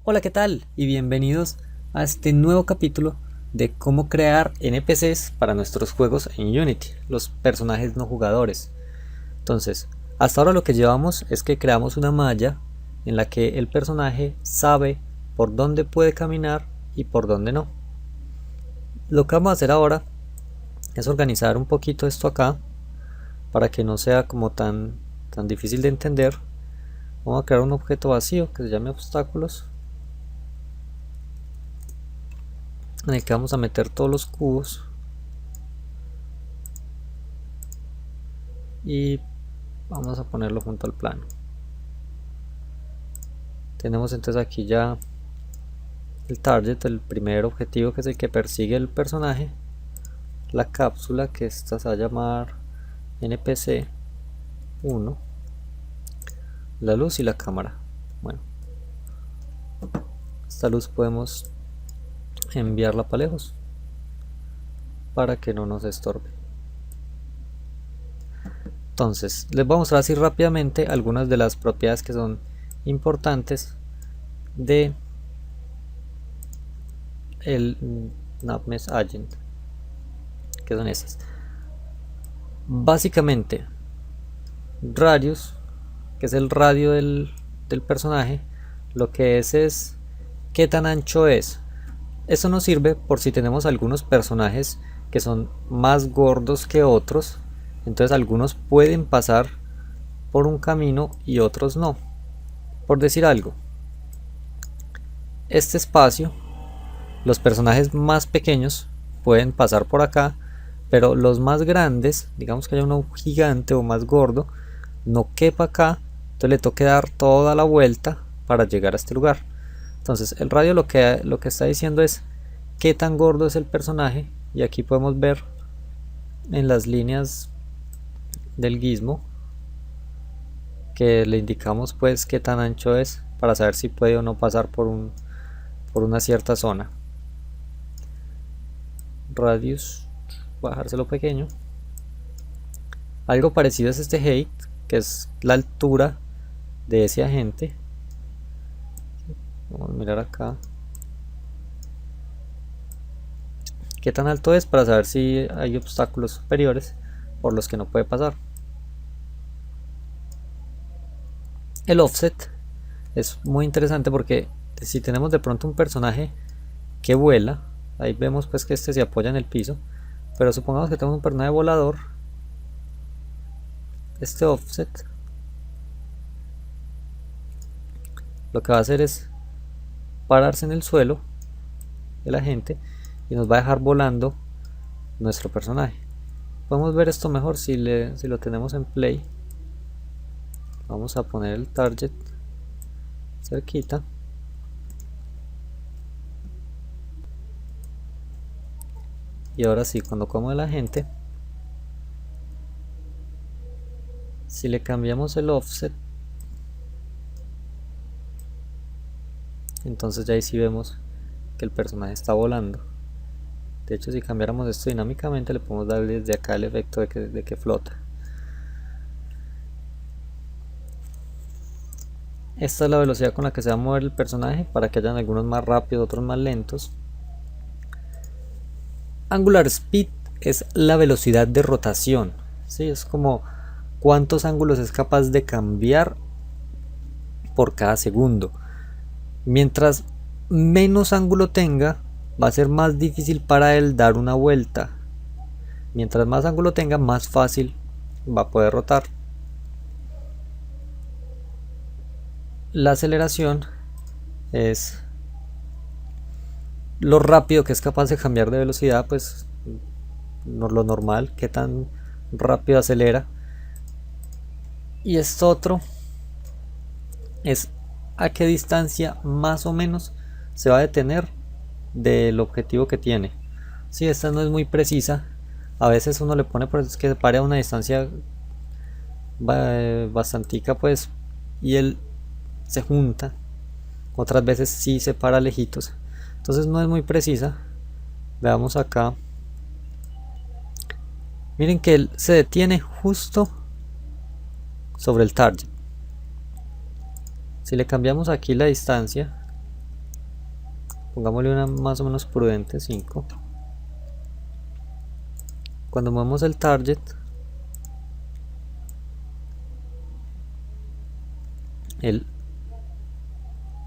Hola, ¿qué tal? Y bienvenidos a este nuevo capítulo de cómo crear NPCs para nuestros juegos en Unity, los personajes no jugadores. Entonces, hasta ahora lo que llevamos es que creamos una malla en la que el personaje sabe por dónde puede caminar y por dónde no. Lo que vamos a hacer ahora es organizar un poquito esto acá para que no sea como tan difícil de entender. Vamos a crear un objeto vacío que se llame obstáculos, en el que vamos a meter todos los cubos y vamos a ponerlo junto al plano. Tenemos entonces aquí ya el target, el primer objetivo, que es el que persigue el personaje, la cápsula, que esta se va a llamar NPC 1, la luz y la cámara. Bueno, esta luz podemos enviarla para lejos para que no nos estorbe. Entonces les voy a mostrar así rápidamente algunas de las propiedades que son importantes de el NavMesh Agent, que son estas. Básicamente, radius, que es el radio del personaje, lo que es qué tan ancho es. Eso nos sirve por si tenemos algunos personajes que son más gordos que otros, entonces algunos pueden pasar por un camino y otros no. Por decir algo, este espacio, los personajes más pequeños pueden pasar por acá, pero los más grandes, digamos que haya uno gigante o más gordo, no quepa acá, entonces le toca dar toda la vuelta para llegar a este lugar. Entonces el radio lo que está diciendo es qué tan gordo es el personaje, y aquí podemos ver en las líneas del gizmo que le indicamos pues qué tan ancho es, para saber si puede o no pasar por una cierta zona. Radius, bajárselo pequeño. Algo parecido es este height, que es la altura de ese agente. Vamos a mirar acá qué tan alto es, para saber si hay obstáculos superiores por los que no puede pasar. El offset es muy interesante porque si tenemos de pronto un personaje que vuela, ahí vemos pues que este se apoya en el piso, pero supongamos que tenemos un personaje volador, este offset lo que va a hacer es pararse en el suelo de la gente y nos va a dejar volando nuestro personaje. Podemos ver esto mejor si lo tenemos en play. Vamos a poner el target cerquita y ahora sí, cuando como la gente, si le cambiamos el offset, entonces ya ahí sí vemos que el personaje está volando. De hecho, si cambiáramos esto dinámicamente, le podemos dar desde acá el efecto de que flota. Esta es la velocidad con la que se va a mover el personaje, para que hayan algunos más rápidos, otros más lentos. Angular speed es la velocidad de rotación, ¿sí? Es como cuántos ángulos es capaz de cambiar por cada segundo. Mientras menos ángulo tenga, va a ser más difícil para él dar una vuelta. Mientras más ángulo tenga, más fácil va a poder rotar. La aceleración es lo rápido que es capaz de cambiar de velocidad, pues lo normal, qué tan rápido acelera. Y esto otro es a qué distancia más o menos se va a detener del objetivo que tiene. Si esta no es muy precisa, a veces uno le pone pues que se pare a una distancia bastantica pues, y él se junta. Otras veces sí se para lejitos, entonces no es muy precisa. Veamos acá, miren que él se detiene justo sobre el target. Si le cambiamos aquí la distancia, pongámosle una más o menos prudente, 5. Cuando movemos el target, él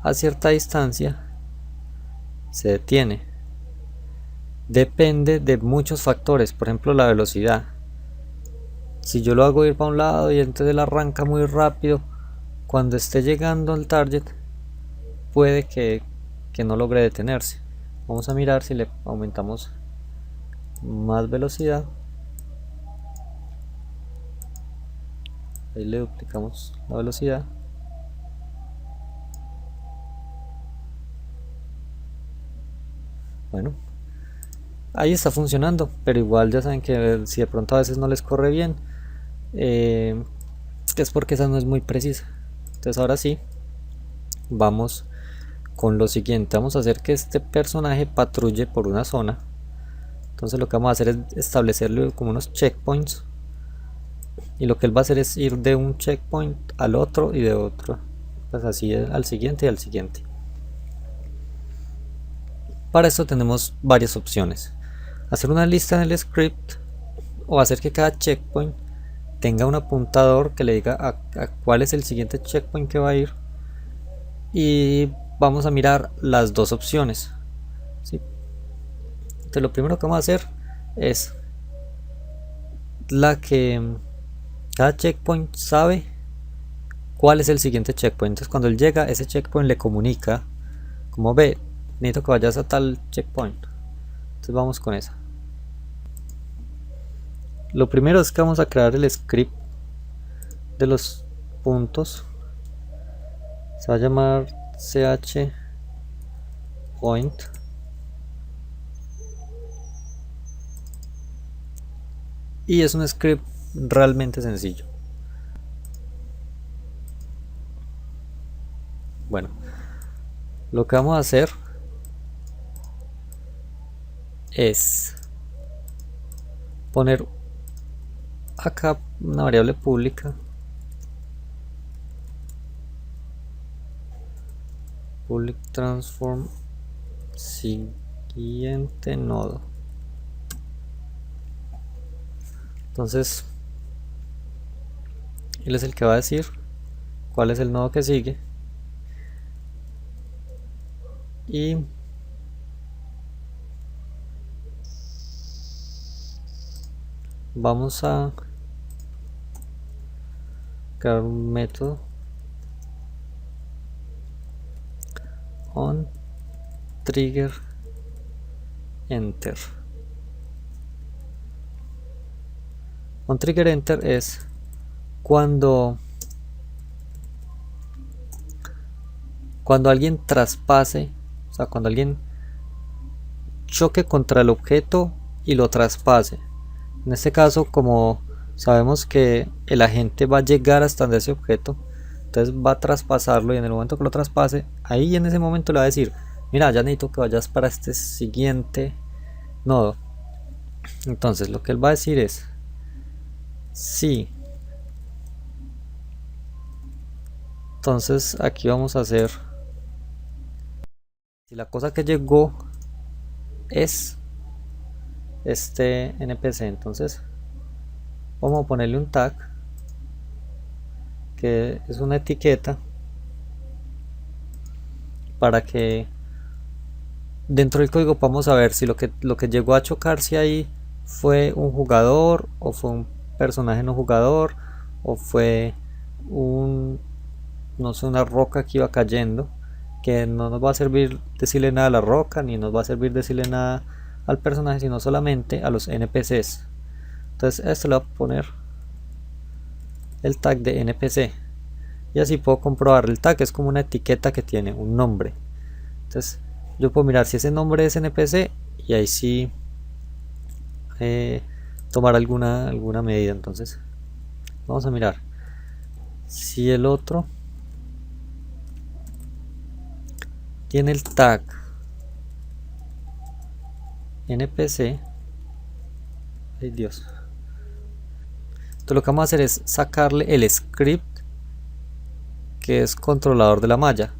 a cierta distancia se detiene. Depende de muchos factores, por ejemplo la velocidad. Si yo lo hago ir para un lado y entonces él arranca muy rápido, cuando esté llegando al target puede que no logre detenerse. Vamos a mirar si le aumentamos más velocidad. Ahí le duplicamos la velocidad. Bueno, ahí está funcionando, pero igual ya saben que si de pronto a veces no les corre bien, es porque esa no es muy precisa. Entonces ahora sí, vamos con lo siguiente. Vamos a hacer que este personaje patrulle por una zona. Entonces lo que vamos a hacer es establecerle como unos checkpoints, y lo que él va a hacer es ir de un checkpoint al otro y de otro, pues así al siguiente y al siguiente. Para esto tenemos varias opciones: hacer una lista en el script, o hacer que cada checkpoint tenga un apuntador que le diga a cuál es el siguiente checkpoint que va a ir, y vamos a mirar las dos opciones, ¿sí? Entonces lo primero que vamos a hacer es cada checkpoint sabe cuál es el siguiente checkpoint. Entonces cuando él llega, ese checkpoint le comunica como: ve, necesito que vayas a tal checkpoint. Entonces vamos con esa. Lo primero es que vamos a crear el script de los puntos. Se va a llamar ch point, y es un script realmente sencillo. Bueno, lo que vamos a hacer es poner acá una variable pública, public transform siguiente nodo. Entonces él es el que va a decir cuál es el nodo que sigue, y vamos a crear un método on trigger enter. On trigger enter es cuando alguien traspase, o sea, cuando alguien choque contra el objeto y lo traspase. En este caso, como sabemos que el agente va a llegar hasta ese objeto, entonces va a traspasarlo, y en el momento que lo traspase, ahí en ese momento le va a decir: mira, ya necesito que vayas para este siguiente nodo. Entonces lo que él va a decir es: sí. Entonces aquí vamos a hacer, si la cosa que llegó es este NPC, entonces vamos a ponerle un tag que es una etiqueta para que dentro del código podamos saber si lo que llegó a chocarse ahí fue un jugador, o fue un personaje no jugador, o fue no sé, una roca que iba cayendo, que no nos va a servir decirle nada a la roca, ni nos va a servir decirle nada al personaje, sino solamente a los NPCs. Entonces a esto le voy a poner el tag de NPC, y así puedo comprobar. El tag es como una etiqueta que tiene un nombre, entonces yo puedo mirar si ese nombre es NPC, y ahí sí tomar alguna medida. Entonces vamos a mirar si el otro tiene el tag NPC. Ay Dios. Entonces lo que vamos a hacer es sacarle el script que es controlador de la malla.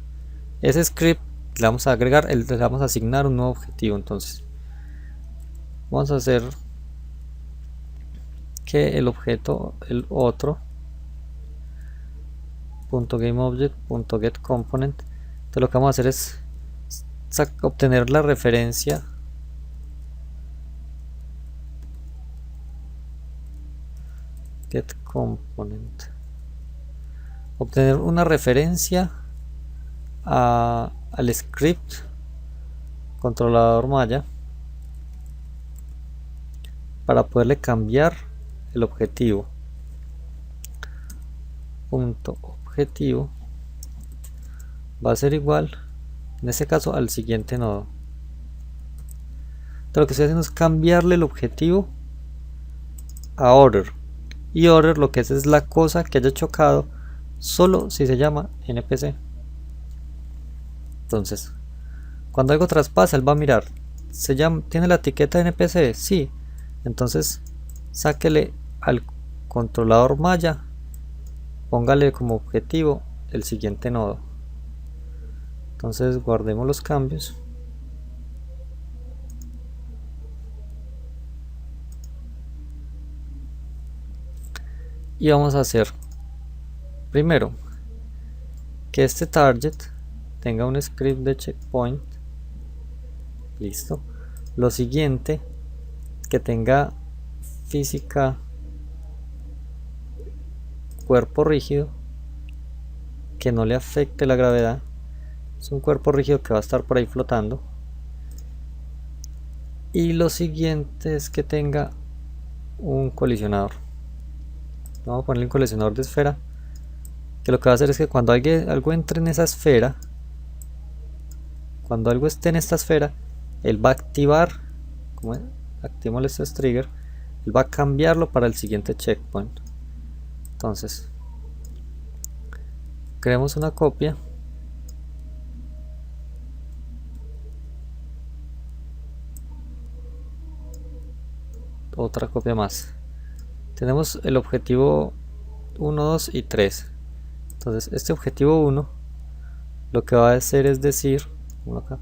Ese script le vamos a agregar, le vamos a asignar un nuevo objetivo. Entonces vamos a hacer que el objeto, el otro .GameObject.getComponent, entonces lo que vamos a hacer es obtener la referencia getComponent, obtener una referencia al script controlador maya para poderle cambiar el objetivo. Objetivo va a ser igual, en este caso, al siguiente nodo. Entonces lo que estoy haciendo es cambiarle el objetivo a order, y order lo que es la cosa que haya chocado solo si se llama npc. Entonces cuando algo traspasa, él va a mirar, ¿tiene la etiqueta npc? Sí. Entonces sáquele al controlador maya, póngale como objetivo el siguiente nodo. Entonces guardemos los cambios. Y vamos a hacer primero que este target tenga un script de checkpoint. Listo. Lo siguiente, que tenga física cuerpo rígido, que no le afecte la gravedad. Es un cuerpo rígido que va a estar por ahí flotando. Y lo siguiente es que tenga un colisionador. Vamos a ponerle un colisionador de esfera, que lo que va a hacer es que cuando algo entre en esa esfera, cuando algo esté en esta esfera, él va a activar, como activamos este trigger, él va a cambiarlo para el siguiente checkpoint. Entonces creamos una copia, otra copia más. Tenemos el objetivo 1, 2 y 3. Entonces este objetivo 1 lo que va a hacer es decir acá,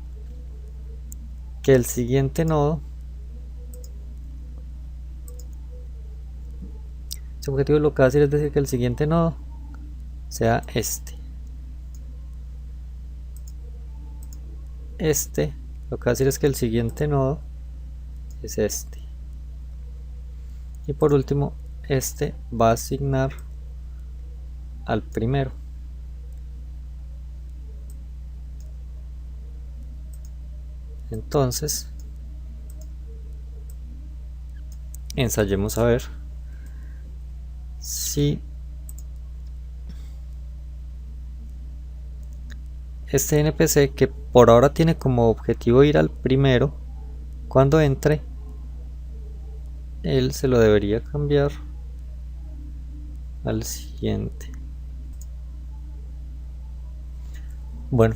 que el siguiente nodo, este objetivo lo que va a hacer es decir que el siguiente nodo sea este. Lo que va a decir es que el siguiente nodo es este. Y por último, este va a asignar al primero. Entonces ensayemos a ver si este npc, que por ahora tiene como objetivo ir al primero, cuando entre él se lo debería cambiar al siguiente. Bueno,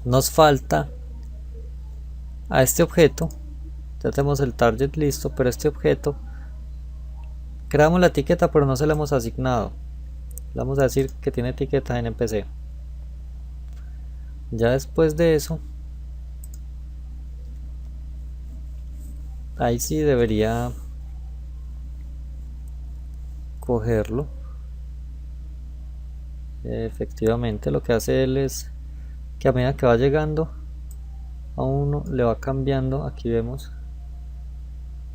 nos falta a este objeto. Ya tenemos el target listo, pero este objeto creamos la etiqueta pero no se la hemos asignado. Le vamos a decir que tiene etiqueta en npc. Ya después de eso, ahí sí debería cogerlo. Efectivamente lo que hace él es que a medida que va llegando a uno le va cambiando, aquí vemos,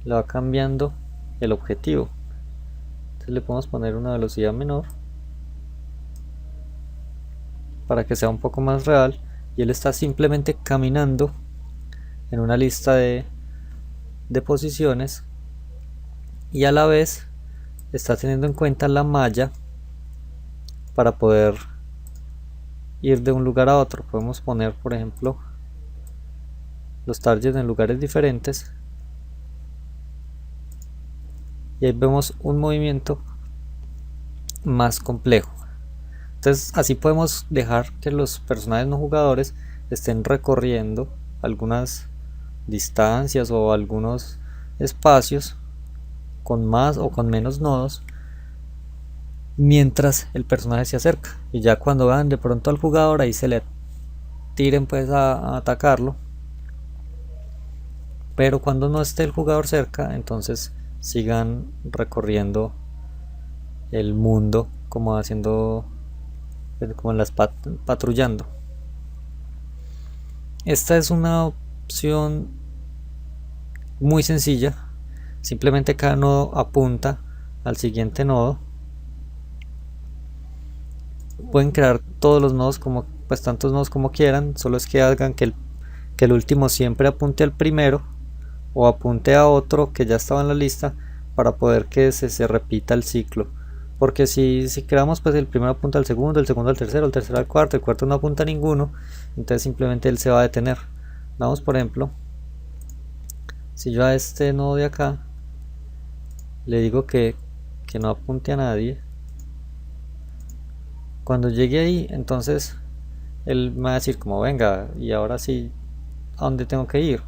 le va cambiando el objetivo. Entonces le podemos poner una velocidad menor para que sea un poco más real, y él está simplemente caminando en una lista de posiciones, y a la vez está teniendo en cuenta la malla para poder ir de un lugar a otro. Podemos poner, por ejemplo, los targets en lugares diferentes, y ahí vemos un movimiento más complejo. Entonces así podemos dejar que los personajes no jugadores estén recorriendo algunas distancias o algunos espacios con más o con menos nodos mientras el personaje se acerca, y ya cuando van de pronto al jugador, ahí se le tiren pues a atacarlo, pero cuando no esté el jugador cerca, entonces sigan recorriendo el mundo como haciendo, como en las patrullando. Esta es una opción muy sencilla, simplemente cada nodo apunta al siguiente nodo. Pueden crear todos los nodos, como pues tantos nodos como quieran, solo es que hagan que el último siempre apunte al primero o apunte a otro que ya estaba en la lista, para poder que se repita el ciclo. Porque si creamos, pues el primero apunta al segundo, el segundo al tercero, el tercero al cuarto, el cuarto no apunta a ninguno, entonces simplemente él se va a detener. Vamos, por ejemplo, si yo a este nodo de acá le digo que no apunte a nadie, cuando llegue ahí, entonces él me va a decir como venga, y ahora sí, ¿a dónde tengo que ir?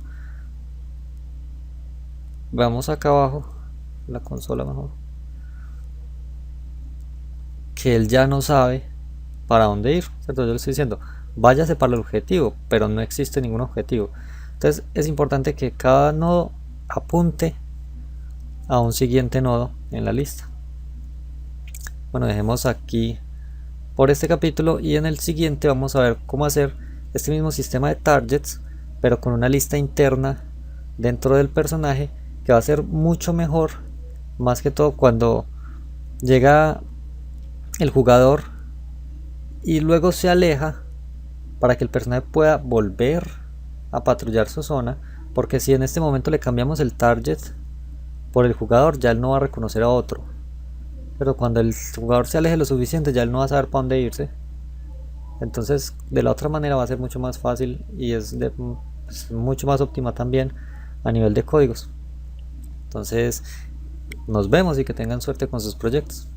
Vamos acá abajo, la consola mejor, que él ya no sabe para dónde ir, ¿cierto? Yo le estoy diciendo váyase para el objetivo, pero no existe ningún objetivo. Entonces es importante que cada nodo apunte a un siguiente nodo en la lista. Bueno, dejemos aquí por este capítulo, y en el siguiente vamos a ver cómo hacer este mismo sistema de targets, pero con una lista interna dentro del personaje, que va a ser mucho mejor, más que todo cuando llega el jugador y luego se aleja, para que el personaje pueda volver a patrullar su zona, porque si en este momento le cambiamos el target por el jugador, ya él no va a reconocer a otro, pero cuando el jugador se aleje lo suficiente, ya él no va a saber para dónde irse. Entonces de la otra manera va a ser mucho más fácil, y es mucho más óptima también a nivel de códigos. Entonces nos vemos y que tengan suerte con sus proyectos.